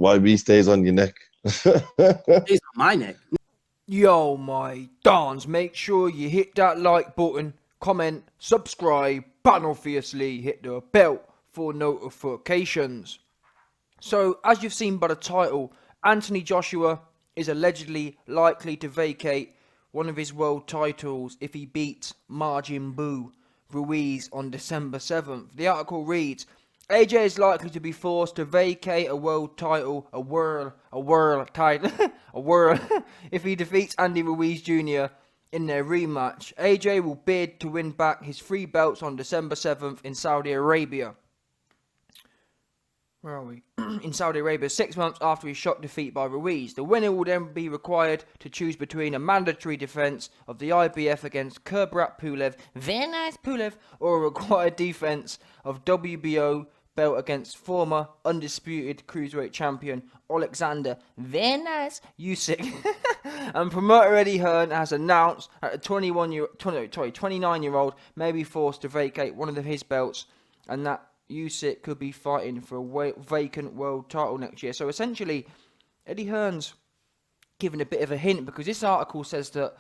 YB stays on your neck. It's on my neck. Yo, my dons, make sure you hit that like button, comment, subscribe, and obviously hit the bell for notifications. So, as you've seen by the title, Anthony Joshua is allegedly likely to vacate one of his world titles if he beats Majin Buu Ruiz on December 7th. The article reads, AJ is likely to be forced to vacate a world title, a world title, if he defeats Andy Ruiz Jr. in their rematch. AJ will bid to win back his 3 belts on December 7th in Saudi Arabia. Where are we? In Saudi Arabia, 6 months after his shock defeat by Ruiz. The winner will then be required to choose between a mandatory defense of the IBF against Kubrat Pulev, very nice Pulev, or a required defense of WBO belt against former undisputed cruiserweight champion Alexander, very nice, Usyk. And promoter Eddie Hearn has announced that the 29-year-old may be forced to vacate one of his belts, and that Usyk could be fighting for a vacant world title next year. So essentially, Eddie Hearn's given a bit of a hint, because this article says that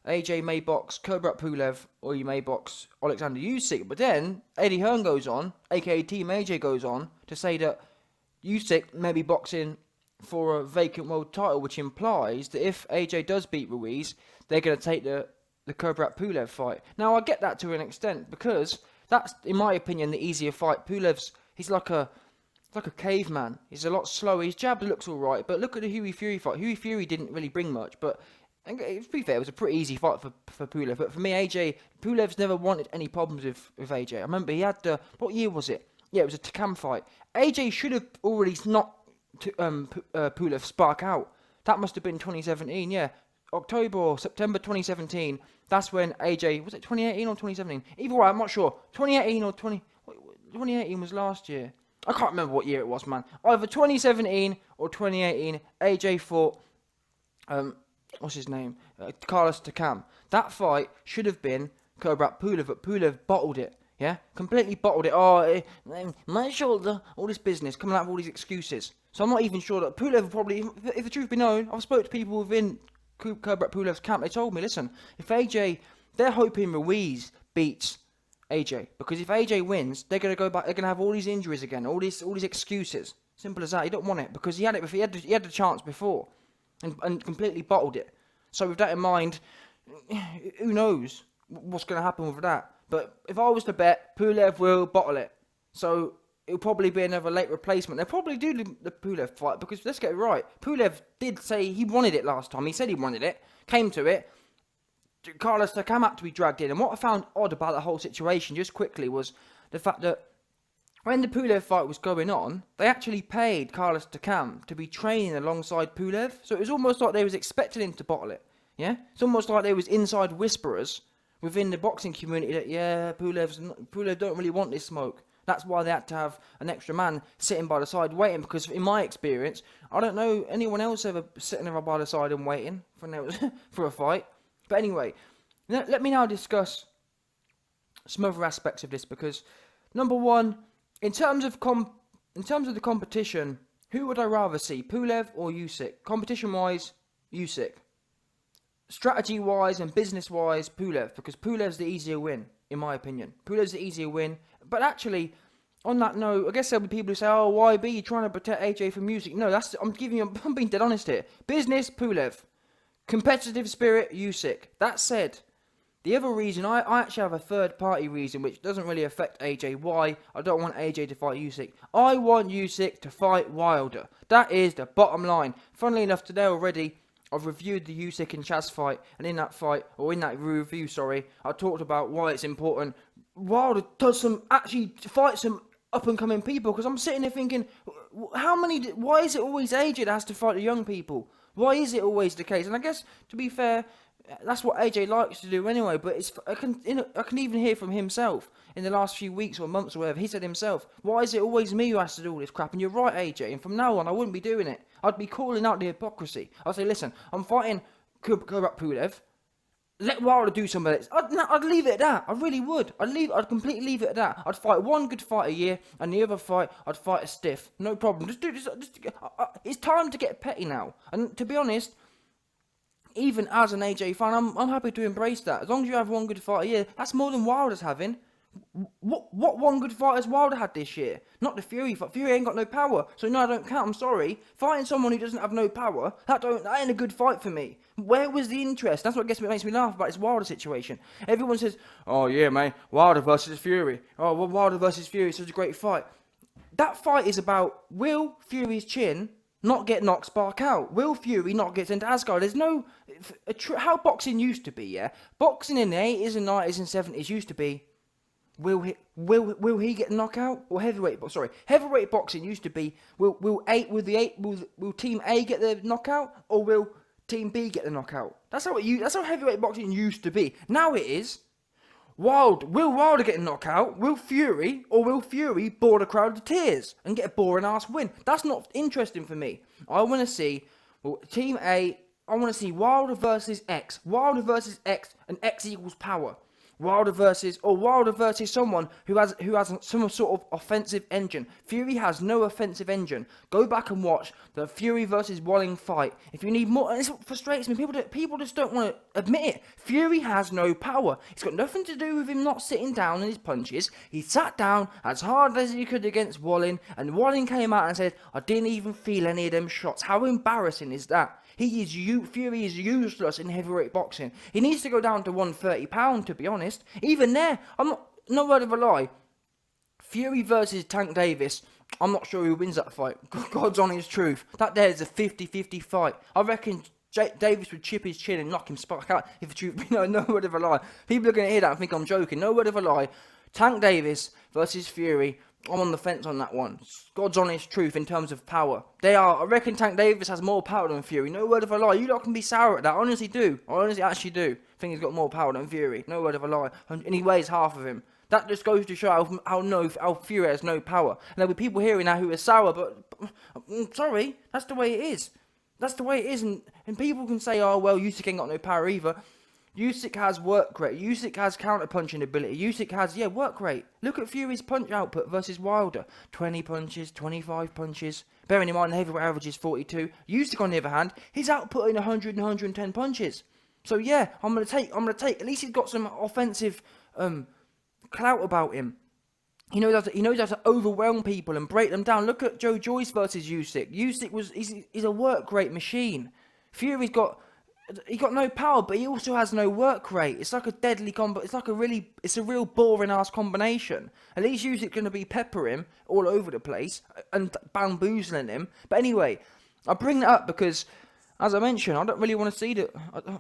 AJ may box Kubrat Pulev or he may box Alexander Usyk. But then Eddie Hearn goes on, aka Team AJ goes on, to say that Usyk may be boxing for a vacant world title, which implies that if AJ does beat Ruiz, they're going to take the Kubrat Pulev fight. Now, I get that to an extent, because that's, in my opinion, the easier fight. He's like a caveman. He's a lot slower. His jab looks alright, but look at the Huey Fury fight. Huey Fury didn't really bring much, but to be fair, it was a pretty easy fight for Pulev. But for me, Pulev's never wanted any problems with AJ. I remember he had what year was it? Yeah, it was a Takam fight. AJ should have already knocked Pulev spark out. That must have been 2017, yeah. October or September 2017. That's when AJ, was it 2018 or 2017? Either way, I'm not sure. 2018 or 2018 was last year. I can't remember what year it was, man. Either 2017 or 2018, AJ fought, what's his name? Carlos Takam. That fight should have been Kubrat Pulev, but Pulev bottled it. Yeah? Completely bottled it. Oh, my shoulder, all this business, coming out of all these excuses. So I'm not even sure that Pulev probably, if the truth be known, I've spoke to people within Kubrat Pulev's camp. They told me, listen, if AJ, they're hoping Ruiz beats AJ, because if AJ wins, they're gonna go back. They're gonna have all these injuries again, all these excuses. Simple as that. He don't want it, because he had it before. He had the chance before, and completely bottled it. So with that in mind, who knows what's gonna happen with that? But if I was to bet, Pulev will bottle it. So it'll probably be another late replacement. They'll probably do the Pulev fight, because let's get it right. Pulev did say he wanted it last time. He said he wanted it. Came to it. Carlos Takam had to be dragged in. And what I found odd about the whole situation, just quickly, was the fact that when the Pulev fight was going on, they actually paid Carlos Takam to be training alongside Pulev. So it was almost like they was expecting him to bottle it. Yeah? It's almost like there was inside whisperers within the boxing community that, yeah, Pulev don't really want this smoke. That's why they had to have an extra man sitting by the side waiting, because in my experience, I don't know anyone else ever sitting there by the side and waiting for a fight. But anyway, let me now discuss some other aspects of this, because number one, in terms of the competition, who would I rather see, Pulev or Usyk? Competition-wise, Usyk. Strategy-wise and business-wise, Pulev, because Pulev's the easier win, in my opinion. Pulev's the easier win. But actually, on that note, I guess there'll be people who say, oh, YB, you're trying to protect AJ from Usyk. No, I'm being dead honest here. Business, Pulev. Competitive spirit, Usyk. That said, the other reason, I actually have a third-party reason, which doesn't really affect AJ. Why? I don't want AJ to fight Usyk. I want Usyk to fight Wilder. That is the bottom line. Funnily enough, today already, I've reviewed the Usyk and Chaz fight, and in that review, I talked about why it's important Wilder fights some up-and-coming people, because I'm sitting there thinking, why is it always AJ that has to fight the young people? Why is it always the case? And I guess, to be fair, that's what AJ likes to do anyway, but I can even hear from himself in the last few weeks or months or whatever. He said himself, why is it always me who has to do all this crap? And you're right, AJ, and from now on, I wouldn't be doing it. I'd be calling out the hypocrisy. I'd say, listen, I'm fighting Kubrat Pulev. let Wilder do some of this. I'd leave it at that. I really would. I'd completely leave it at that. I'd fight one good fight a year, and the other fight, I'd fight a stiff. No problem. Just do this. It's time to get petty now. And to be honest, even as an AJ fan, I'm happy to embrace that. As long as you have one good fight a year, that's more than Wilder's having. What one good fight has Wilder had this year? Not the Fury fight. Fury ain't got no power, so no, I don't count. I'm sorry. Fighting someone who doesn't have no power, that ain't a good fight for me. Where was the interest? That's what makes me laugh about this Wilder situation. Everyone says, "Oh yeah, man, Wilder versus Fury. Oh, well, Wilder versus Fury is such a great fight." That fight is about, will Fury's chin not get knocked spark out? Will Fury not get into Asgard? There's no how boxing used to be. Yeah, boxing in the 80s and 90s and 70s used to be. Will he get a knockout? Or heavyweight boxing used to be, will team A get the knockout, or will team B get the knockout? That's how heavyweight boxing used to be. Now it is, will Wilder get a knockout? Will Fury bore the crowd to tears and get a boring ass win? That's not interesting for me. I want to see team A. I want to see Wilder versus X, and X equals power. Wilder versus someone who has some sort of offensive engine. Fury has no offensive engine. Go back and watch the Fury versus Walling fight. If you need more, and it frustrates me. People just don't want to admit it. Fury has no power. It's got nothing to do with him not sitting down in his punches. He sat down as hard as he could against Walling, and Walling came out and said, "I didn't even feel any of them shots." How embarrassing is that? Fury is useless in heavyweight boxing. He needs to go down to £130, to be honest. Even there, no word of a lie. Fury versus Tank Davis, I'm not sure who wins that fight. God's honest truth. That there is a 50-50 fight. I reckon Davis would chip his chin and knock him spark out. If the truth, no word of a lie. People are going to hear that and think I'm joking. No word of a lie. Tank Davis versus Fury. I'm on the fence on that one. God's honest truth in terms of power. I reckon Tank Davis has more power than Fury. No word of a lie. You lot can be sour at that. I honestly do. I honestly actually do. Think he's got more power than Fury. No word of a lie. And he weighs half of him. That just goes to show how Fury has no power. And there'll be people hearing that who are sour, but I'm sorry. That's the way it is. That's the way it is. And people can say, "Oh, well, Usyk ain't got no power either." Usyk has work rate. Usyk has counter-punching ability. Usyk has, work rate. Look at Fury's punch output versus Wilder. 20 punches, 25 punches. Bearing in mind the heavyweight average is 42. Usyk, on the other hand, he's outputting 100 and 110 punches. So yeah, I'm gonna take. At least he's got some offensive clout about him. He knows how to overwhelm people and break them down. Look at Joe Joyce versus Usyk. Usyk he's a work rate machine. Fury's got no power, but he also has no work rate. It's like a deadly combo. It's a real boring ass combination. At least Usyk's going to be peppering him all over the place and bamboozling him. But anyway, I bring that up because, as I mentioned, I don't really want to see that.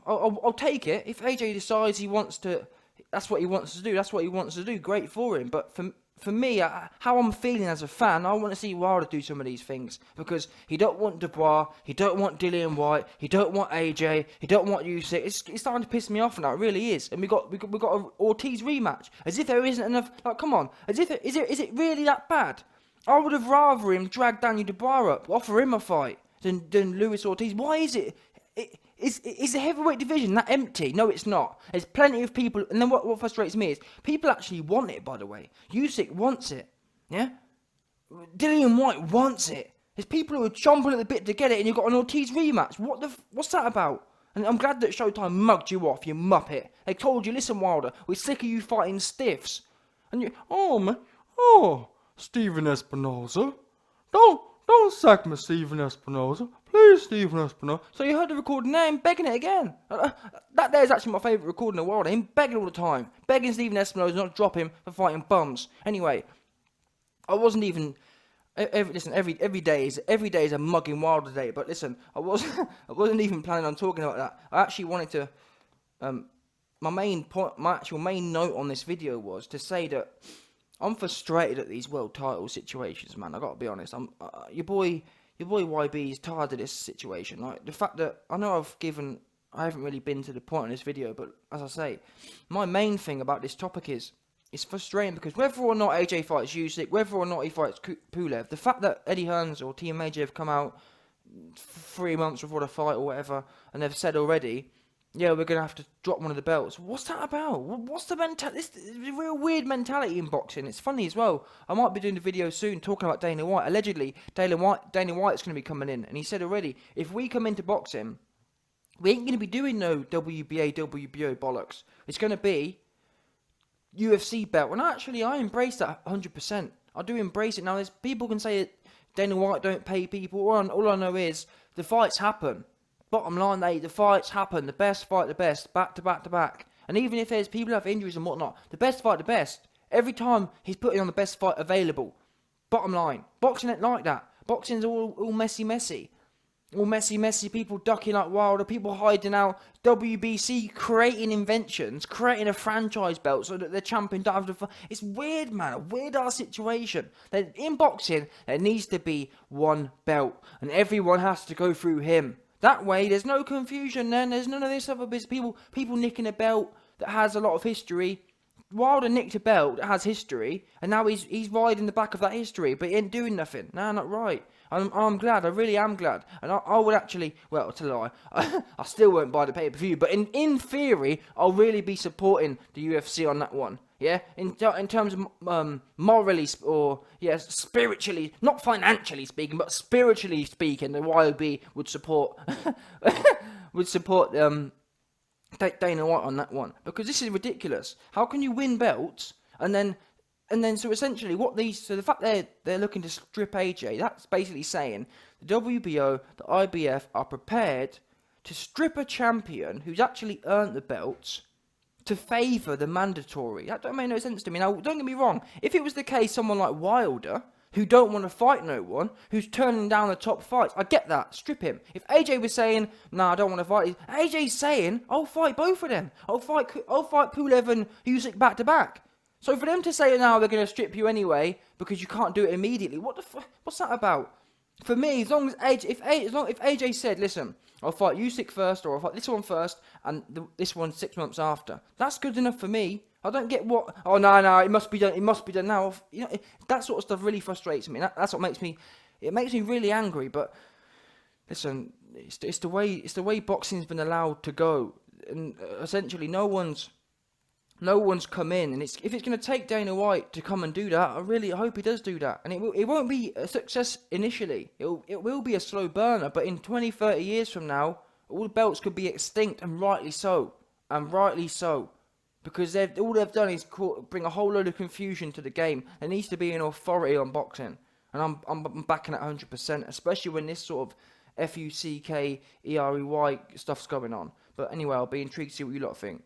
I'll take it if AJ decides he wants to. That's what he wants to do. That's what he wants to do. Great for him. But for me, how I'm feeling as a fan, I want to see Wilder do some of these things because he don't want Dubois, he don't want Dillian White, he don't want AJ, he don't want Usyk. It's starting to piss me off now. It really is. And we got an Ortiz rematch, as if there isn't enough. Like, come on, is it really that bad? I would have rather him drag Daniel Dubois up, offer him a fight than Luis Ortiz. Why is it? Is the heavyweight division that empty? No, it's not. There's plenty of people, and then what frustrates me is people actually want it. By the way, Usyk wants it. Yeah, Dillian White wants it. There's people who are chomping at the bit to get it, and you've got an Ortiz rematch. What's that about? And I'm glad that Showtime mugged you off, you muppet. They told you, "Listen, Wilder, we're sick of you fighting stiffs." And you, Stephen Espinosa, don't sack me, Stephen Espinosa. Please, Stephen Espinosa. So you heard the recording there, him begging it again. That there is actually my favourite recording in the world. Him begging all the time. Begging Stephen Espinosa not to drop him for fighting bums. Anyway, I wasn't even... Every day is a mugging Wilder day. But listen, I wasn't even planning on talking about that. I actually wanted to... My actual main note on this video was to say that I'm frustrated at these world title situations, man. I gotta be honest. Your boy YB is tired of this situation. Like the fact that I haven't really been to the point in this video, but as I say, my main thing about this topic is it's frustrating because whether or not AJ fights Usyk, whether or not he fights Pulev, the fact that Eddie Hearns or TMAJ have come out 3 months before the fight or whatever, and they've said already yeah, we're going to have to drop one of the belts. What's that about? What's the mentality? This is a real weird mentality in boxing. It's funny as well. I might be doing a video soon talking about Dana White. Allegedly, Dana White's going to be coming in. And he said already, if we come into boxing, we ain't going to be doing no WBA, WBO bollocks. It's going to be UFC belt. And actually, I embrace that 100%. I do embrace it. Now, there's people can say Dana White don't pay people. All I know is the fights happen. Bottom line, the fights happen. The best fight the best, back to back to back. And even if there's people who have injuries and whatnot, the best fight the best. Every time he's putting on the best fight available. Bottom line, boxing ain't like that. Boxing's all messy. All messy, people ducking like wild, or people hiding out. WBC creating inventions, creating a franchise belt so that the champion don't have to... It's weird, man. A weird-ass situation. In boxing, there needs to be one belt, and everyone has to go through him. That way, there's no confusion then. There's none of this other business. People nicking a belt that has a lot of history. Wilder nicked a belt that has history, and now he's riding the back of that history, but he ain't doing nothing. No, not right. I'm glad. I really am glad. And I would actually, well, to lie, I still won't buy the pay-per-view, but in theory, I'll really be supporting the UFC on that one. Yeah, in terms of morally or spiritually, not financially speaking, but spiritually speaking, the YOB would support Dana White on that one, because this is ridiculous. How can you win belts and then so essentially the fact they're looking to strip AJ, that's basically saying the WBO, the IBF are prepared to strip a champion who's actually earned the belts to favour the mandatory. That don't make no sense to me. Now, don't get me wrong. If it was the case, someone like Wilder, who don't want to fight no one, who's turning down the top fights, I get that. Strip him. If AJ was saying, "No, I don't want to fight," AJ's saying, "I'll fight both of them. I'll fight Pulev and Usyk back to back." So for them to say, "Now they're going to strip you anyway because you can't do it immediately," what's that about? For me, as long as AJ said, "Listen, I'll fight Usyk first, or I'll fight this one first, and this one 6 months after," that's good enough for me. I don't get what. Oh no, it must be done. It must be done now. You know, that sort of stuff really frustrates me. That's what makes me. It makes me really angry. But listen, it's the way boxing's been allowed to go, and essentially no one's come in, and if it's going to take Dana White to come and do that, I really hope he does do that. And it won't be a success initially. It will be a slow burner, but in 20, 30 years from now, all the belts could be extinct, and rightly so. Because all they've done is bring a whole load of confusion to the game. There needs to be an authority on boxing, and I'm backing it 100%, especially when this sort of FUCK, EREY stuff's going on. But anyway, I'll be intrigued to see what you lot think.